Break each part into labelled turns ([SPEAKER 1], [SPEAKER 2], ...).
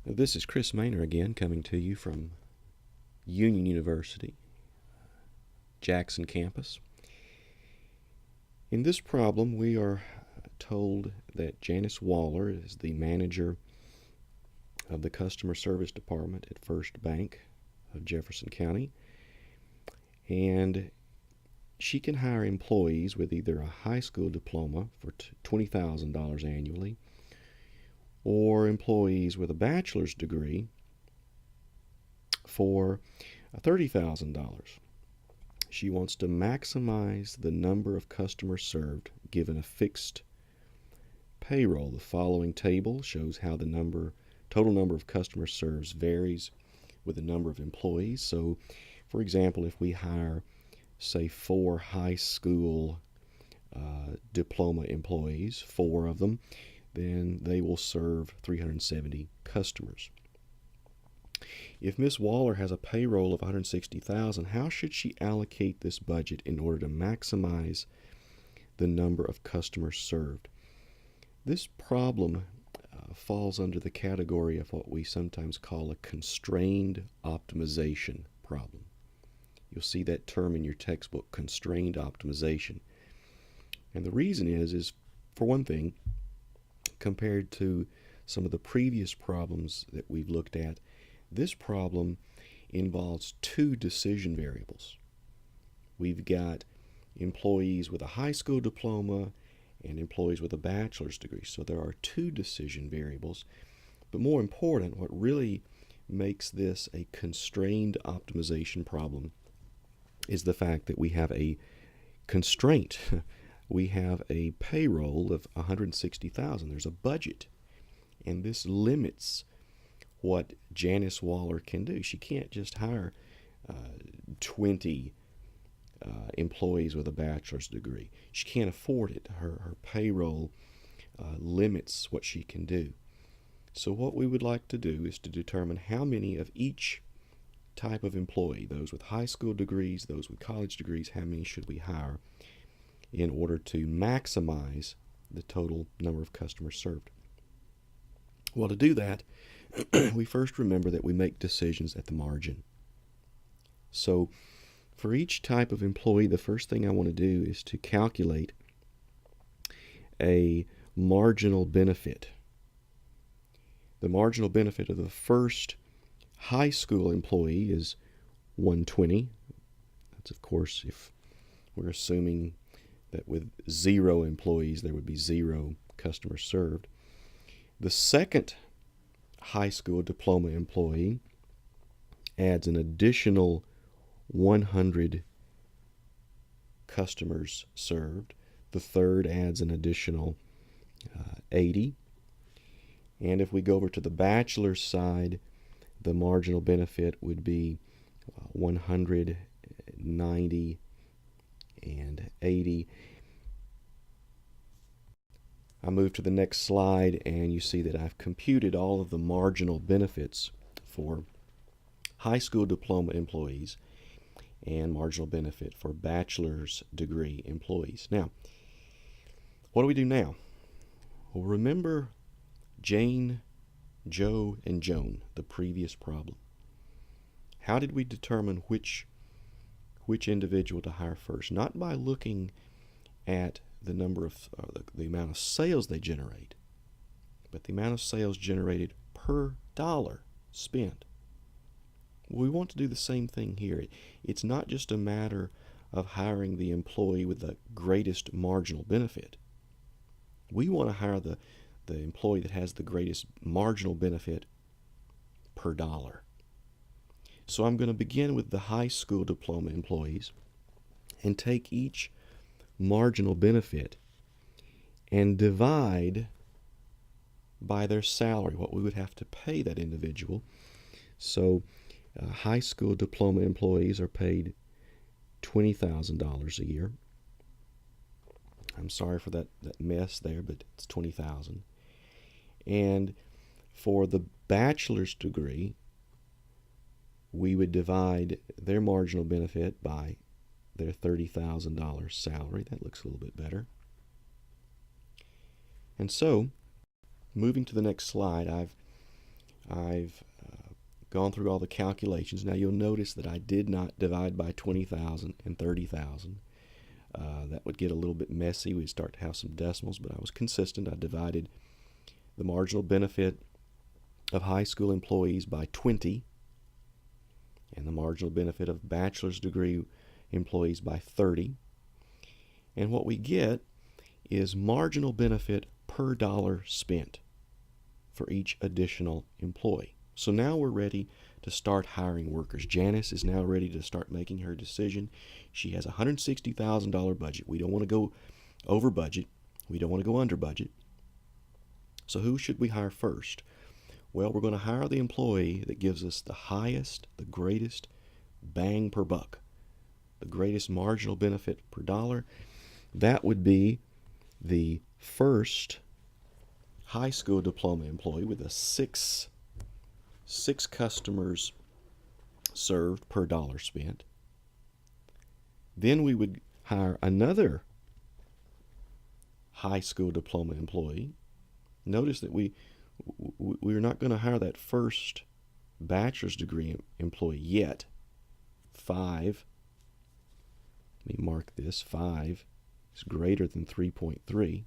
[SPEAKER 1] This is Chris Maynor again, coming to you from Union University, Jackson campus. In this problem, we are told that Janice Waller is the manager of the customer service department at First Bank of Jefferson County, and she can hire employees with either a high school diploma for $20,000 annually, or employees with a bachelor's degree for $30,000. She wants to maximize the number of customers served given a fixed payroll. The following table shows how the total number of customers served varies with the number of employees. So, for example, if we hire, say, 4 high school diploma employees, 4 of them, then they will serve 370 customers. If Ms. Waller has a payroll of $160,000, how should she allocate this budget in order to maximize the number of customers served? This problem falls under the category of what we sometimes call a constrained optimization problem. You'll see that term in your textbook, constrained optimization. And the reason is for one thing, compared to some of the previous problems that we've looked at, this problem involves 2 decision variables. We've got employees with a high school diploma and employees with a bachelor's degree. So there are 2 decision variables. But more important, what really makes this a constrained optimization problem is the fact that we have a constraint. We have a payroll of $160,000. There's a budget, and this limits what Janice Waller can do. She can't just hire 20 employees with a bachelor's degree. She can't afford it. Her payroll limits what she can do. So what we would like to do is to determine how many of each type of employee, those with high school degrees, those with college degrees, how many should we hire in order to maximize the total number of customers served. Well, to do that, we first remember that we make decisions at the margin. So for each type of employee, the first thing I want to do is to calculate a marginal benefit. The marginal benefit of the first high school employee is $120. That's, of course, if we're assuming that with 0 employees there would be 0 customers served. The second high school diploma employee adds an additional 100 customers served. The third adds an additional 80. And if we go over to the bachelor's side, the marginal benefit would be 190 and 80. I move to the next slide, and you see that I've computed all of the marginal benefits for high school diploma employees and marginal benefit for bachelor's degree employees. Now, what do we do now? Well, remember Jane, Joe, and Joan, the previous problem. How did we determine which individual to hire first? Not by looking at the number of the amount of sales they generate, but the amount of sales generated per dollar spent. We want to do the same thing here. It's not just a matter of hiring the employee with the greatest marginal benefit. We want to hire the employee that has the greatest marginal benefit per dollar. So I'm going to begin with the high school diploma employees and take each marginal benefit and divide by their salary, what we would have to pay that individual. So high school diploma employees are paid $20,000 a year. I'm sorry for that mess there, but it's $20,000. And for the bachelor's degree, we would divide their marginal benefit by their $30,000 salary. That looks a little bit better. And so, moving to the next slide, I've gone through all the calculations. Now you'll notice that I did not divide by 20,000 and 30,000. That would get a little bit messy. We'd start to have some decimals, but I was consistent. I divided the marginal benefit of high school employees by 20 and the marginal benefit of bachelor's degree employees by 30. And what we get is marginal benefit per dollar spent for each additional employee. So now we're ready to start hiring workers. Janice is now ready to start making her decision. She has a $160,000 budget. We don't want to go over budget. We don't want to go under budget. So who should we hire first? Well, we're going to hire the employee that gives us the highest, the greatest bang per buck, the greatest marginal benefit per dollar. That would be the first high school diploma employee with a six customers served per dollar spent. Then we would hire another high school diploma employee. Notice that we're not going to hire that first bachelor's degree employee yet. 5, let me mark this, 5 is greater than 3.3.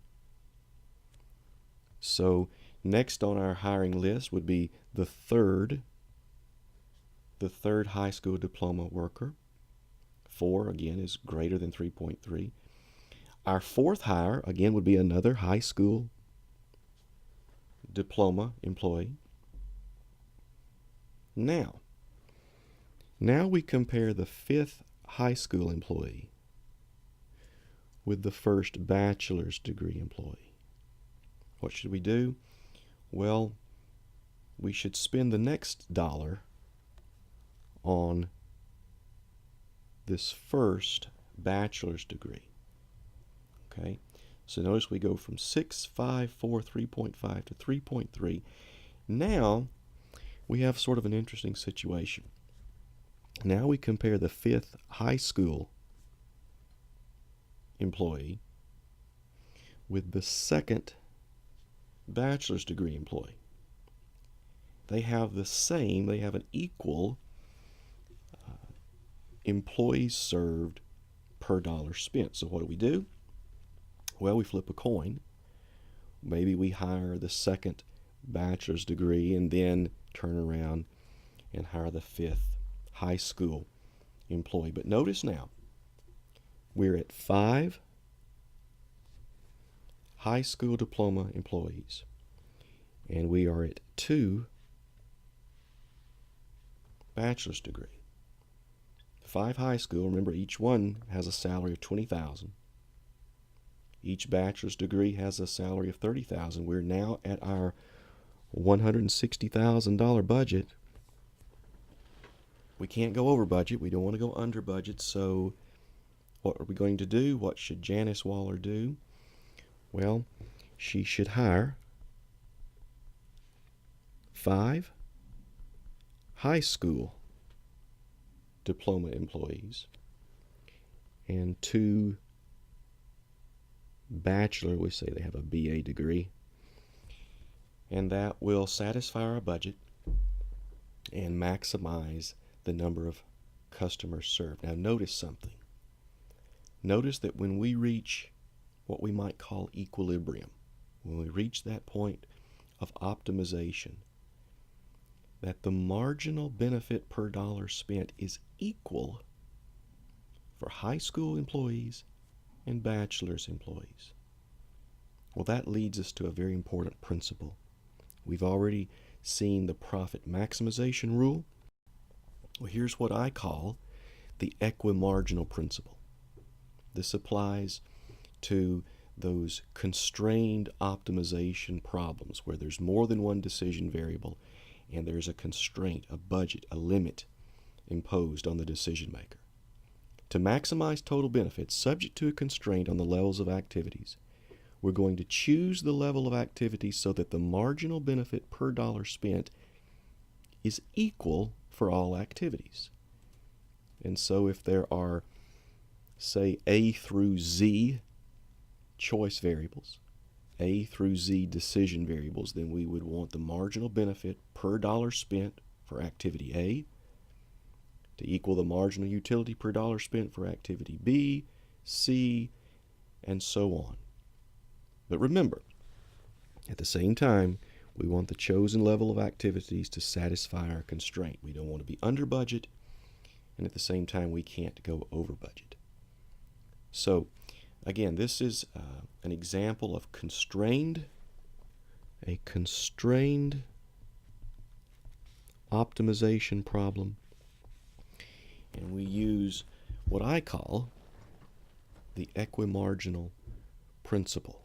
[SPEAKER 1] So next on our hiring list would be the third high school diploma worker. 4, again, is greater than 3.3. Our fourth hire, again, would be another high school diploma employee. Now we compare the fifth high school employee with the first bachelor's degree employee. What should we do? Well, we should spend the next dollar on this first bachelor's degree. Okay, so notice we go from 6, 5, 4, 3.5 to 3.3. Now we have sort of an interesting situation. Now we compare the fifth high school employee with the second bachelor's degree employee. They have an equal employees served per dollar spent. So what do? Well, we flip a coin. Maybe we hire the second bachelor's degree and then turn around and hire the fifth high school employee. But notice now, we're at 5 high school diploma employees, and we are at 2 bachelor's degree. 5 high school, remember each one has a salary of $20,000. Each bachelor's degree has a salary of $30,000. We're now at our $160,000 budget. We can't go over budget. We don't want to go under budget. So what are we going to do? What should Janice Waller do? Well, she should hire 5 high school diploma employees and 2 bachelor, we say they have a BA degree, and that will satisfy our budget and maximize the number of customers served. Now notice something. Notice that when we reach what we might call equilibrium, when we reach that point of optimization, that the marginal benefit per dollar spent is equal for high school employees and bachelor's employees. Well, that leads us to a very important principle. We've already seen the profit maximization rule. Well, here's what I call the equimarginal principle. This applies to those constrained optimization problems where there's more than one decision variable and there's a constraint, a budget, a limit imposed on the decision maker. To maximize total benefits subject to a constraint on the levels of activities, we're going to choose the level of activity so that the marginal benefit per dollar spent is equal for all activities. And so if there are, say, A through Z choice variables, A through Z decision variables, then we would want the marginal benefit per dollar spent for activity A to equal the marginal utility per dollar spent for activity B, C, and so on. But remember, at the same time, we want the chosen level of activities to satisfy our constraint. We don't want to be under budget, and at the same time, we can't go over budget. So, again, this is an example of a constrained optimization problem. And we use what I call the equimarginal principle.